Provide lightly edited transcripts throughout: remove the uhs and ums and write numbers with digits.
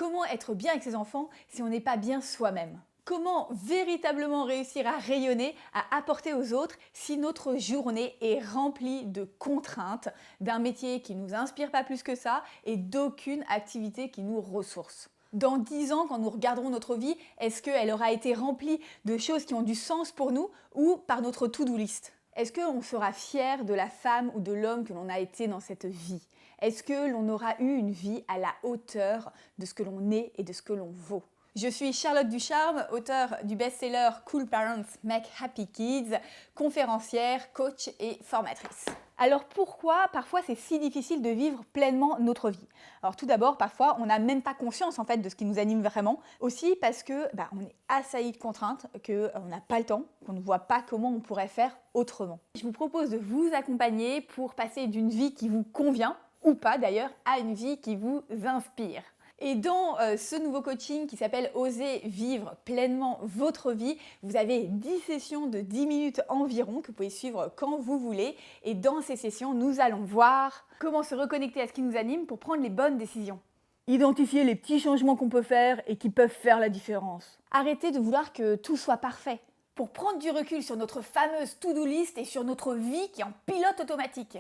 comment être bien avec ses enfants si on n'est pas bien soi-même? Comment véritablement réussir à rayonner, à apporter aux autres si notre journée est remplie de contraintes, d'un métier qui ne nous inspire pas plus que ça et d'aucune activité qui nous ressource? Dans 10 ans, quand nous regarderons notre vie, est-ce qu'elle aura été remplie de choses qui ont du sens pour nous ou par notre to-do list? Est-ce qu'on sera fier de la femme ou de l'homme que l'on a été dans cette vie? Est-ce que l'on aura eu une vie à la hauteur de ce que l'on est et de ce que l'on vaut? Je suis Charlotte Ducharme, auteure du best-seller Cool Parents Make Happy Kids, conférencière, coach et formatrice. Alors pourquoi parfois c'est si difficile de vivre pleinement notre vie? Alors tout d'abord, parfois on n'a même pas conscience en fait de ce qui nous anime vraiment. Aussi parce que on est assailli de contraintes, qu'on n'a pas le temps, qu'on ne voit pas comment on pourrait faire autrement. Je vous propose de vous accompagner pour passer d'une vie qui vous convient, ou pas d'ailleurs, à une vie qui vous inspire. Et dans ce nouveau coaching qui s'appelle Oser vivre pleinement votre vie, vous avez 10 sessions de 10 minutes environ que vous pouvez suivre quand vous voulez. Et dans ces sessions, nous allons voir comment se reconnecter à ce qui nous anime pour prendre les bonnes décisions. Identifier les petits changements qu'on peut faire et qui peuvent faire la différence. Arrêtez de vouloir que tout soit parfait. Pour prendre du recul sur notre fameuse to-do list et sur notre vie qui est en pilote automatique.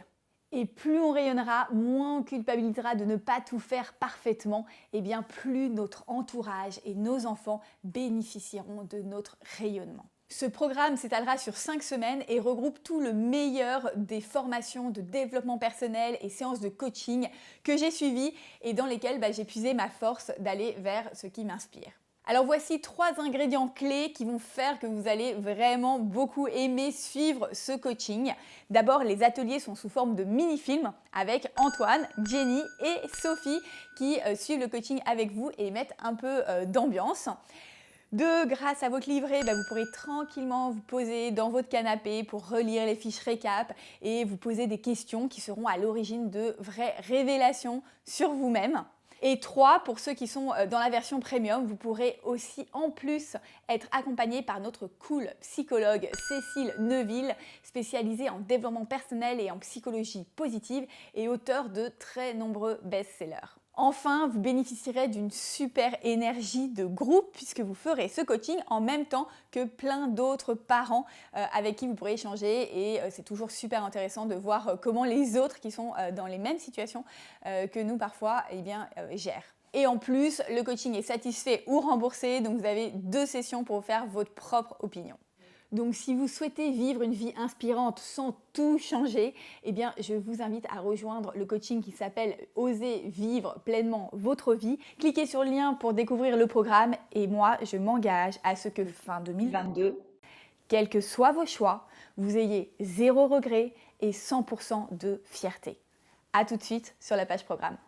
Et plus on rayonnera, moins on culpabilisera de ne pas tout faire parfaitement, et bien plus notre entourage et nos enfants bénéficieront de notre rayonnement. Ce programme s'étalera sur 5 semaines et regroupe tout le meilleur des formations de développement personnel et séances de coaching que j'ai suivies et dans lesquelles j'ai puisé ma force d'aller vers ce qui m'inspire. Alors voici 3 ingrédients clés qui vont faire que vous allez vraiment beaucoup aimer suivre ce coaching. D'abord, les ateliers sont sous forme de mini-films avec Antoine, Jenny et Sophie qui suivent le coaching avec vous et mettent un peu d'ambiance. Grâce à votre livret, vous pourrez tranquillement vous poser dans votre canapé pour relire les fiches récap et vous poser des questions qui seront à l'origine de vraies révélations sur vous-même. Et 3, pour ceux qui sont dans la version premium, vous pourrez aussi en plus être accompagné par notre cool psychologue Cécile Neuville, spécialisée en développement personnel et en psychologie positive et auteure de très nombreux best-sellers. Enfin, vous bénéficierez d'une super énergie de groupe puisque vous ferez ce coaching en même temps que plein d'autres parents avec qui vous pourrez échanger et c'est toujours super intéressant de voir comment les autres qui sont dans les mêmes situations que nous parfois gèrent. Et en plus, le coaching est satisfait ou remboursé, donc vous avez 2 sessions pour vous faire votre propre opinion. Donc si vous souhaitez vivre une vie inspirante sans tout changer, je vous invite à rejoindre le coaching qui s'appelle Oser vivre pleinement votre vie. Cliquez sur le lien pour découvrir le programme et moi, je m'engage à ce que fin 2022, quels que soient vos choix, vous ayez 0 regret et 100% de fierté. À tout de suite sur la page programme.